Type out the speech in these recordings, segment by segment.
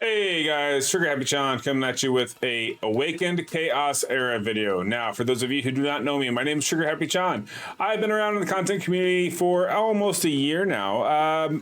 Hey guys, TriggerhappyJon coming at you with a Awaken Chaos Era video. Now, for those of you who do not know me, my name is TriggerhappyJon. I've been around in the content community for almost a year now.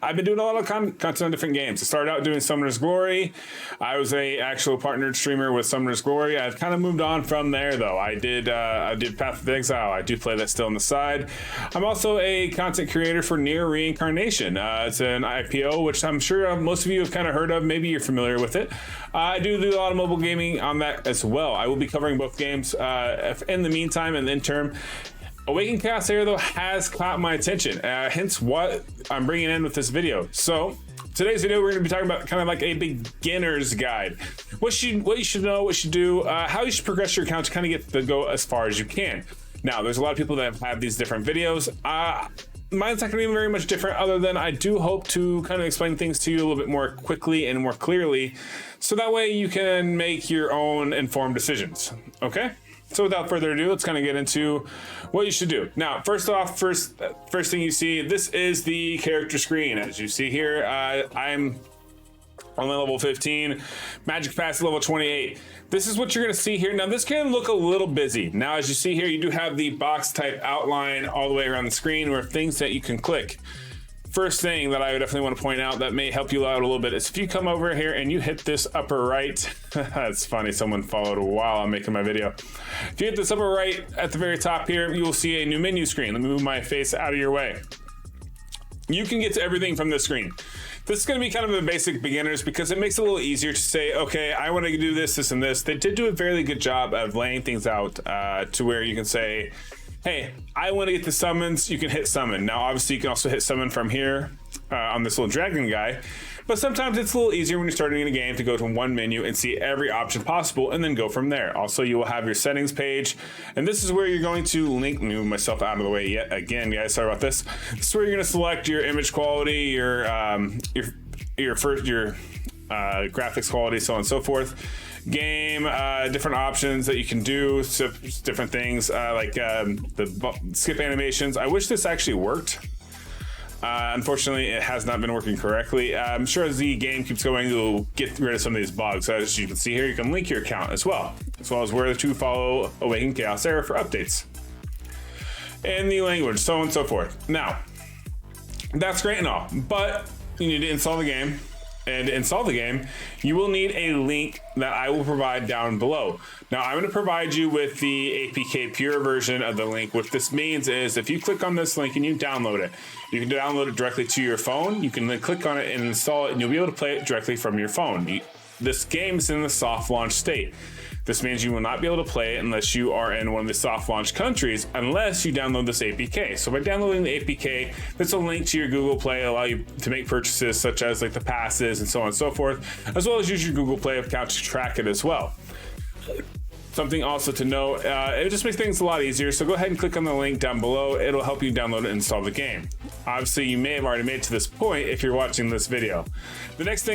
I've been doing a lot of content on different games. I started out doing Summoner's Glory. I was a actual partnered streamer with Summoner's Glory. I've kind of moved on from there though. I did Path of Exile. I do play that still on the side. I'm also a content creator for Near Reincarnation. It's an IPO, which I'm sure most of you have kind of heard of. Maybe you're familiar with it. I do a lot of mobile gaming on that as well. I will be covering both games in the meantime and the interim. Awaken Chaos Era though has caught my attention, hence what I'm bringing in with this video. So today's video, we're going to be talking about kind of like a beginner's guide. What you should know, what you should do, how you should progress your account to kind of get to go as far as you can. Now, there's a lot of people that have these different videos. Mine's not going to be very much different, other than I do hope to kind of explain things to you a little bit more quickly and more clearly, so that way you can make your own informed decisions. Okay? So without further ado, let's kind of get into what you should do. Now, first thing you see, this is the character screen. As you see here, I'm only level 15, magic pass level 28. This is what you're going to see here. Now, this can look a little busy. Now, as you see here, you do have the box type outline all the way around the screen where things that you can click. First thing that I would definitely want to point out that may help you out a little bit is if you come over here and you hit this upper right, that's funny, someone followed while I'm making my video. If you hit this upper right at the very top here, you will see a new menu screen. Let me move my face out of your way. You can get to everything from this screen. This is going to be kind of the basic beginners because it makes it a little easier to say, okay, I want to do this, this, and this. They did do a fairly good job of laying things out to where you can say, hey, I want to get the summons. You can hit summon. Now, obviously, you can also hit summon from here on this little dragon guy. But sometimes it's a little easier when you're starting in a game to go to one menu and see every option possible and then go from there. Also, you will have your settings page. And this is where you're going to link, let me move myself out of the way yet again, guys, sorry about this. This is where you're going to select your image quality, your graphics quality, so on and so forth. Game, different options that you can do, so different things like the skip animations. I wish this actually worked. Unfortunately, it has not been working correctly. I'm sure as the game keeps going, it'll get rid of some of these bugs. As you can see here, you can link your account as well as where to follow Awaken Chaos Era for updates. And the language, so on and so forth. Now, that's great and all, but you need to install the game. And to install the game, you will need a link that I will provide down below. Now, I'm going to provide you with the APK pure version of the link. What this means is if you click on this link and you download it, you can download it directly to your phone. You can then click on it and install it, and you'll be able to play it directly from your phone. This game is in the soft launch state. This means you will not be able to play it unless you are in one of the soft launch countries, unless you download this APK. So by downloading the APK, this will link to your Google Play, allow you to make purchases such as like the passes and so on and so forth, as well as use your Google Play account to track it as well. Something also to note, it just makes things a lot easier. So go ahead and click on the link down below. It'll help you download and install the game. Obviously, you may have already made it to this point if you're watching this video. The next,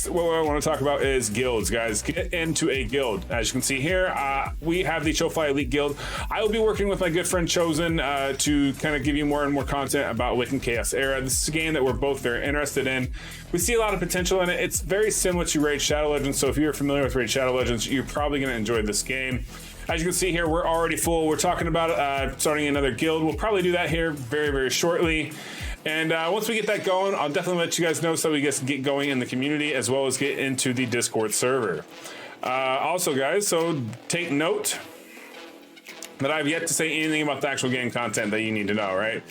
what I want to talk about is guilds, guys. Get into a guild. As you can see here, we have the Chofly Elite Guild. I will be working with my good friend Chosen to kind of give you more and more content about Awaken Chaos Era. This is a game that we're both very interested in. We see a lot of potential in it. It's very similar to Raid Shadow Legends, so if you're familiar with Raid Shadow Legends, you're probably going to enjoy this game. As you can see here, we're already full. We're talking about starting another guild. We'll probably do that here very, very shortly. And once we get that going, I'll definitely let you guys know so we get going in the community as well as get into the Discord server. Also, guys, so take note that I've yet to say anything about the actual game content that you need to know, right?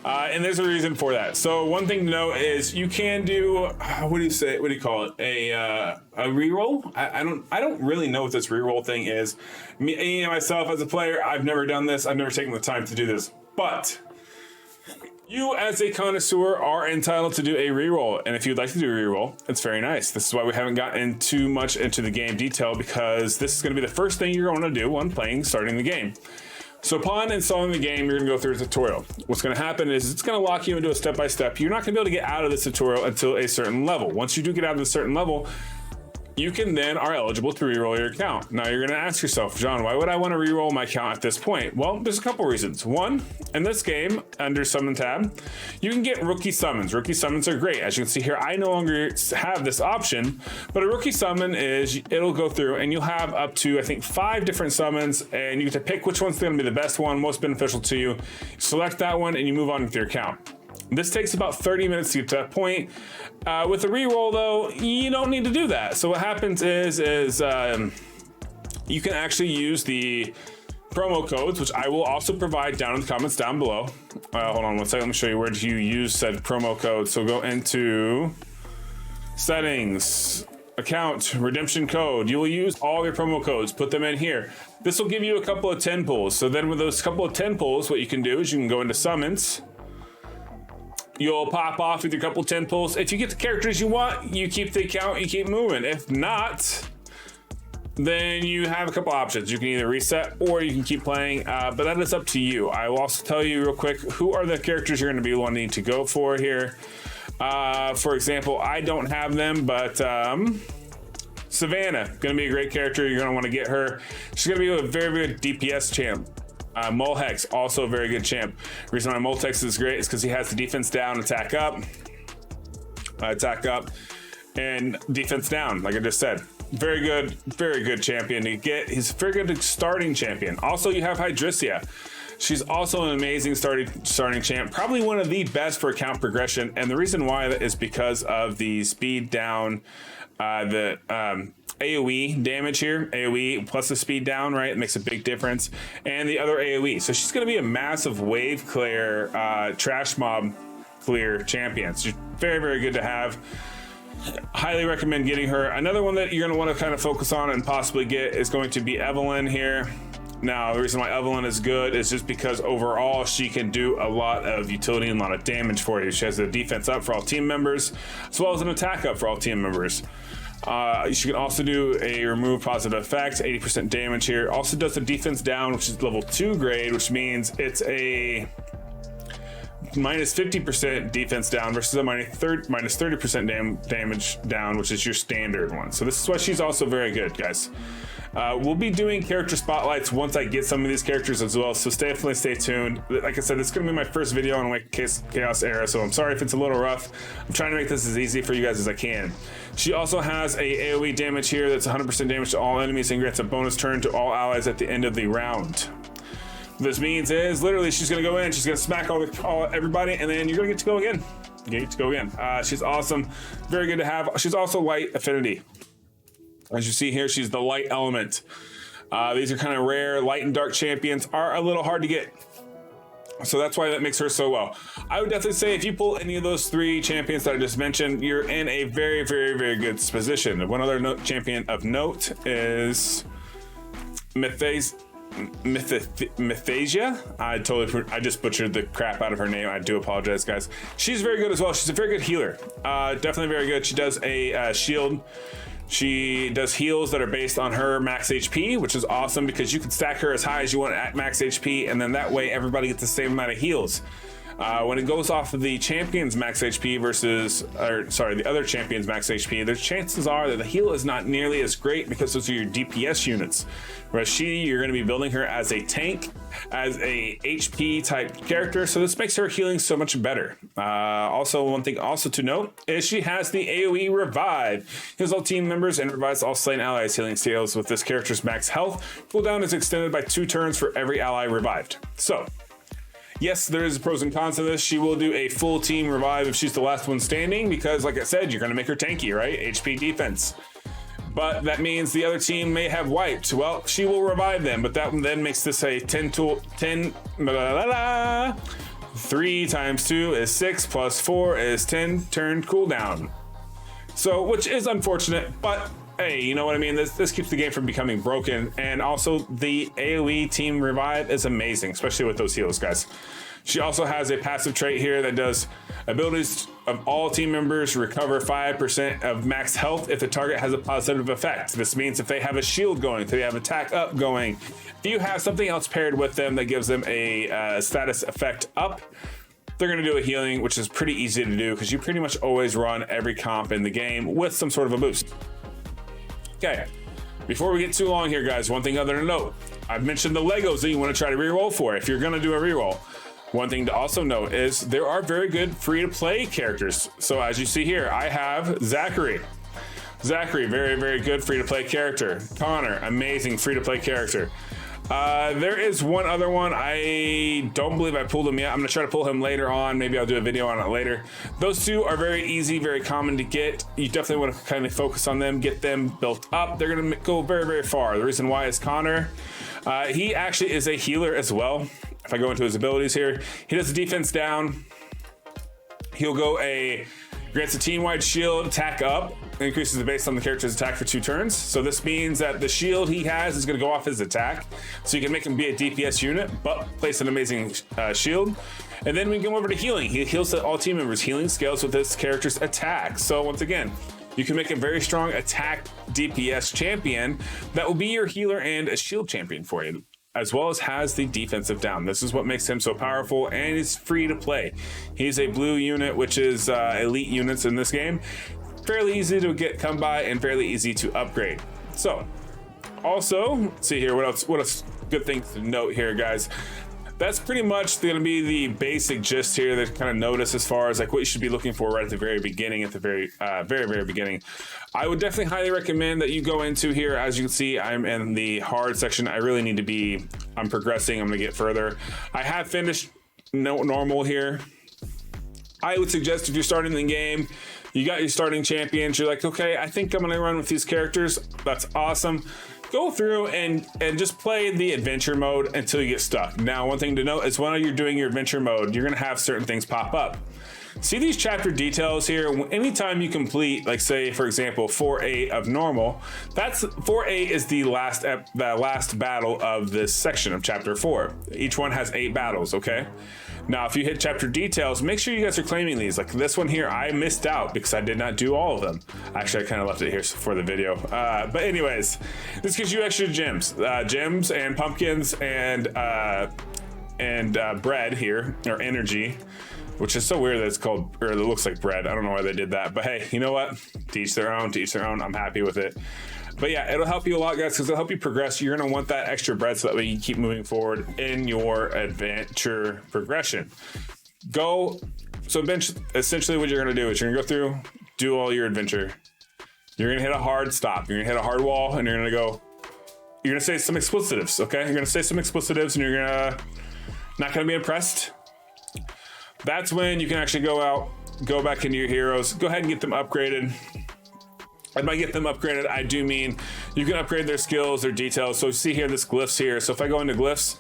And there's a reason for that. So one thing to know is you can do, what do you call it? A reroll? I don't really know what this reroll thing is. Me myself as a player, I've never done this. I've never taken the time to do this, but you as a connoisseur are entitled to do a reroll. And if you'd like to do a reroll, it's very nice. This is why we haven't gotten too much into the game detail, because this is going to be the first thing you're going to do when starting the game. So upon installing the game, you're going to go through a tutorial. What's going to happen is it's going to lock you into a step-by-step. You're not going to be able to get out of this tutorial until a certain level. Once you do get out of a certain level, you can then are eligible to reroll your account. Now you're going to ask yourself, John, why would I want to reroll my account at this point? Well, there's a couple reasons. One, in this game, under Summon tab, you can get rookie summons. Rookie summons are great. As you can see here, I no longer have this option, but a rookie summon is, it'll go through and you'll have up to, I think, 5 different summons, and you get to pick which one's going to be the best one, most beneficial to you. Select that one and you move on with your account. This takes about 30 minutes to get to that point. With a reroll, though, you don't need to do that. So what happens is you can actually use the promo codes, which I will also provide down in the comments down below. Hold on one second. Let me show you where you use said promo code. So go into settings, account, redemption code. You will use all your promo codes, put them in here. This will give you a couple of 10 pulls. So then with those couple of 10 pulls, what you can do is you can go into summons. You'll pop off with your couple 10 pulls. If you get the characters you want, you keep the account, you keep moving. If not, then you have a couple options. You can either reset or you can keep playing, but that is up to you. I will also tell you real quick, who are the characters you're gonna be wanting to go for here. For example, I don't have them, but Savannah, gonna be a great character. You're gonna wanna get her. She's gonna be a very good DPS champ. Mulhex, also a very good champ. The reason why Mulhex is great is because he has the defense down, attack up, and defense down, like I just said. Very good champion to get. He's a very good starting champion. Also, you have Hydricia. She's also an amazing starting champ, probably one of the best for account progression. And the reason why is because of the speed down, the AoE damage here, AoE plus the speed down, right? It makes a big difference. And the other AoE. So she's going to be a massive wave clear, trash mob clear champion. So she's very good to have. Highly recommend getting her. Another one that you're going to want to kind of focus on and possibly get is going to be Evelyn here. Now, the reason why Evelyn is good is just because overall she can do a lot of utility and a lot of damage for you. She has a defense up for all team members, as well as an attack up for all team members. She can also do a remove positive effects, 80% damage here. Also does the defense down, which is level 2 grade, which means it's a minus 50% defense down versus a minus 30% damage down, which is your standard one. So this is why she's also very good, guys. We'll be doing character spotlights once I get some of these characters as well, so definitely stay tuned. Like I said, this is going to be my first video on Awaken Chaos Era, so I'm sorry if it's a little rough. I'm trying to make this as easy for you guys as I can. She also has a AoE damage here that's 100% damage to all enemies and grants a bonus turn to all allies at the end of the round. What this means is literally she's going to go in, she's going to smack everybody, and then you're going to get to go again. You get to go again. She's awesome, very good to have. She's also light affinity. As you see here, she's the light element. These are kind of rare. Light and dark champions are a little hard to get. So that's why that makes her so well. I would definitely say if you pull any of those 3 champions that I just mentioned, you're in a very good position. One other champion of note is Mythasia. I just butchered the crap out of her name. I do apologize, guys. She's very good as well. She's a very good healer. Definitely very good. She does a shield. She does heals that are based on her max HP, which is awesome because you can stack her as high as you want at max HP, and then that way everybody gets the same amount of heals. When it goes off of the champion's max HP the other champion's max HP, there's chances are that the heal is not nearly as great because those are your DPS units. Whereas you're going to be building her as a tank, as a HP type character, so this makes her healing so much better. Also, one thing also to note is she has the AoE Revive. Heals all team members and revives all slain allies. Healing scales with this character's max health. Cooldown is extended by 2 turns for every ally revived. So, yes, there is pros and cons to this. She will do a full team revive if she's the last one standing because, like I said, you're going to make her tanky, right? HP defense. But that means the other team may have wiped. Well, she will revive them, but that then makes this a 3 times 2 is 6 plus 4 is 10 turn cooldown. So, which is unfortunate, but hey, you know what I mean? This keeps the game from becoming broken. And also the AoE team revive is amazing, especially with those heals, guys. She also has a passive trait here that does abilities of all team members recover 5% of max health if the target has a positive effect. This means if they have a shield going, if they have attack up going, if you have something else paired with them that gives them a status effect up, they're going to do a healing, which is pretty easy to do because you pretty much always run every comp in the game with some sort of a boost. Okay, before we get too long here, guys, one thing other to note. I've mentioned the Legos that you want to try to reroll for if you're going to do a reroll. One thing to also note is there are very good free-to-play characters. So as you see here, I have Zachary. Zachary, very, very good free-to-play character. Connor, amazing free-to-play character. There is one other one. I don't believe I pulled him yet. I'm going to try to pull him later on. Maybe I'll do a video on it later. Those two are very easy, very common to get. You definitely want to kind of focus on them, get them built up. They're going to go very, very far. The reason why is Connor. He actually is a healer as well. If I go into his abilities here, he does the defense down. He'll go grants a team-wide shield attack up, increases the base on the character's attack for 2 turns. So this means that the shield he has is going to go off his attack. So you can make him be a DPS unit, but place an amazing shield. And then we go over to healing. He heals all team members. Healing scales with this character's attack. So once again, you can make a very strong attack DPS champion that will be your healer and a shield champion for you, as well as has the defensive down. This is what makes him so powerful, and he's free to play. He's a blue unit, which is elite units in this game. Fairly easy to come by and fairly easy to upgrade. So also, let's see here, what else good things to note here, guys. That's pretty much going to be the basic gist here that kind of notice as far as like what you should be looking for right at the very beginning, at the very beginning. I would definitely highly recommend that you go into here. As you can see, I'm in the hard section. I really need to be, I'm progressing. I'm going to get further. I have finished normal here. I would suggest if you're starting the game, you got your starting champions, you're like, okay, I think I'm going to run with these characters. That's awesome. Go through and just play the adventure mode until you get stuck. Now, one thing to note is when you're doing your adventure mode, you're going to have certain things pop up. See these chapter details here? Anytime you complete, like say, for example, 4A of normal, that's 4A is the last battle of this section of chapter 4. Each one has 8 battles, okay? Now, if you hit chapter details, make sure you guys are claiming these. Like this one here, I missed out because I did not do all of them. Actually, I kind of left it here for the video. But anyways, this gives you extra gems. Gems and pumpkins and bread here, or energy, which is so weird that it's called, or it looks like bread. I don't know why they did that, but hey, you know what? To each their own, to each their own. I'm happy with it. But yeah, it'll help you a lot, guys, because it'll help you progress. You're going to want that extra bread so that way you keep moving forward in your adventure progression. So essentially what you're going to do is you're going to go through, do all your adventure. You're going to hit a hard stop. You're going to hit a hard wall, and you're going to say some explicitives, okay? You're going to say some explicitives, and you're not going to be impressed. That's when you can actually go back into your heroes, go ahead and get them upgraded. And by get them upgraded, I do mean you can upgrade their skills, their details. So see here, this glyphs here. So if I go into glyphs,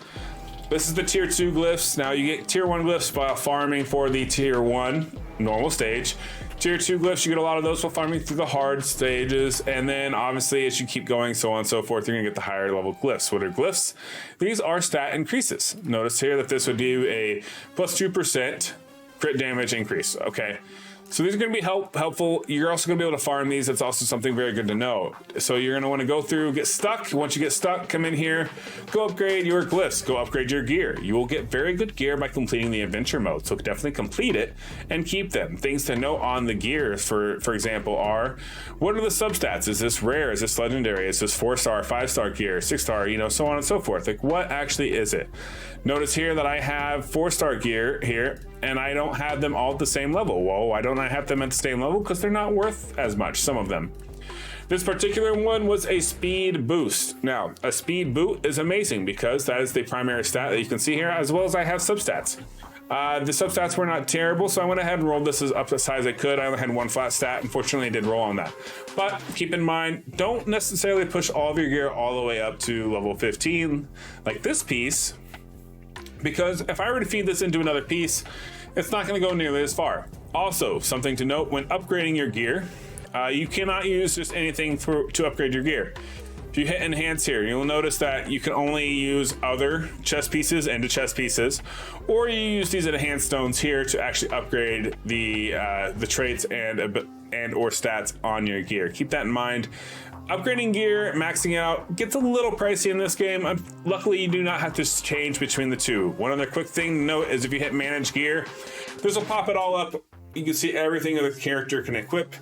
this is the tier 2 glyphs. Now you get tier 1 glyphs by farming for the tier 1 normal stage. Tier 2 glyphs, you get a lot of those while farming through the hard stages. And then obviously as you keep going, so on and so forth, you're gonna get the higher level glyphs. What are glyphs? These are stat increases. Notice here that this would do a plus 2% crit damage increase, okay? So these are going to be helpful. You're also going to be able to farm these. That's also something very good to know. So you're going to want to go through, get stuck. Once you get stuck, come in here, go upgrade your glyphs, go upgrade your gear. You will get very good gear by completing the adventure mode. So definitely complete it and keep them. Things to note on the gear, for example, are what are the substats? Is this rare? Is this legendary? Is this 4-star, 5-star gear, 6-star, you know, so on and so forth. Like what actually is it? Notice here that I have 4-star gear here, and I don't have them all at the same level. Well, why don't I have them at the same level? Because they're not worth as much, some of them. This particular one was a speed boost. Now, a speed boot is amazing because that is the primary stat that you can see here, as well as I have substats. The substats were not terrible, so I went ahead and rolled this as up as high as I could. I only had one flat stat. Unfortunately, I did roll on that. But keep in mind, don't necessarily push all of your gear all the way up to level 15, like this piece, because if I were to feed this into another piece, it's not going to go nearly as far. Also, something to note when upgrading your gear, you cannot use just anything to upgrade your gear. If you hit enhance here, you'll notice that you can only use other chest pieces into chest pieces, or you use these enhanced stones here to actually upgrade the traits and or stats on your gear. Keep that in mind. Upgrading gear, maxing out, gets a little pricey in this game. Luckily, you do not have to change between the two. One other quick thing to note is if you hit manage gear, this will pop it all up. You can see everything that the character can equip.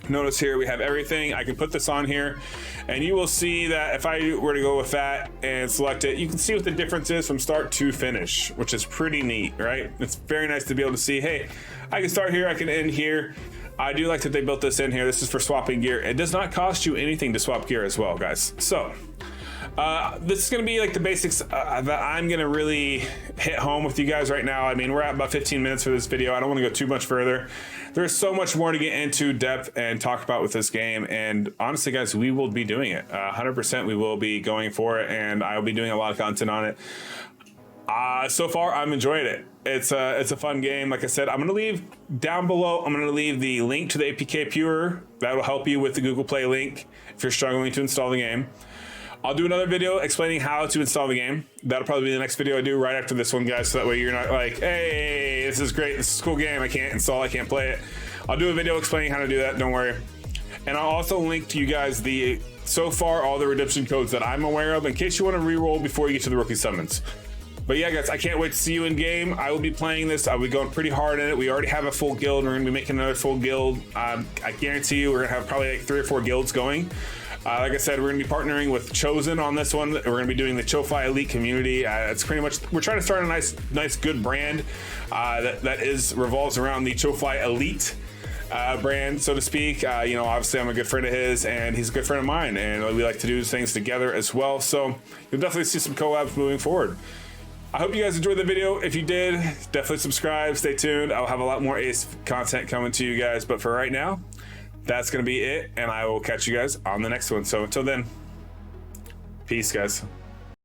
Notice here we have everything. I can put this on here and you will see that if I were to go with that and select it, you can see what the difference is from start to finish, which is pretty neat, right? It's very nice to be able to see, hey, I can start here, I can end here. I do like that they built this in here. This is for swapping gear. It does not cost you anything to swap gear as well, guys. So this is going to be like the basics that I'm going to really hit home with you guys right now. I mean, we're at about 15 minutes for this video. I don't want to go too much further. There's so much more to get into depth and talk about with this game. And honestly, guys, we will be doing it. 100% we will be going for it. And I'll be doing a lot of content on it. So far, I'm enjoying it. It's a fun game. Like I said, I'm going to leave down below. I'm going to leave the link to the APK Pure. That'll help you with the Google Play link if you're struggling to install the game. I'll do another video explaining how to install the game. That'll probably be the next video I do right after this one, guys. So that way you're not like, hey, this is great. This is a cool game. I can't install. I can't play it. I'll do a video explaining how to do that. Don't worry. And I'll also link to you guys so far all the redemption codes that I'm aware of in case you want to re-roll before you get to the rookie summons. But yeah, guys, I can't wait to see you in game. I will be playing this. I'll be going pretty hard in it. We already have a full guild. We're going to be making another full guild. I guarantee you we're going to have probably like 3 or 4 guilds going. Like I said, we're going to be partnering with Chosen on this one. We're going to be doing the Chofi Elite community. It's pretty much, we're trying to start a nice good brand that revolves around the Chofi Elite brand, so to speak. You know, obviously I'm a good friend of his and he's a good friend of mine, and we like to do things together as well. So you'll definitely see some collabs moving forward. I hope you guys enjoyed the video. If you did, definitely subscribe, stay tuned. I'll have a lot more ACE content coming to you guys, but for right now, that's going to be it, and I will catch you guys on the next one. So until then, peace, guys.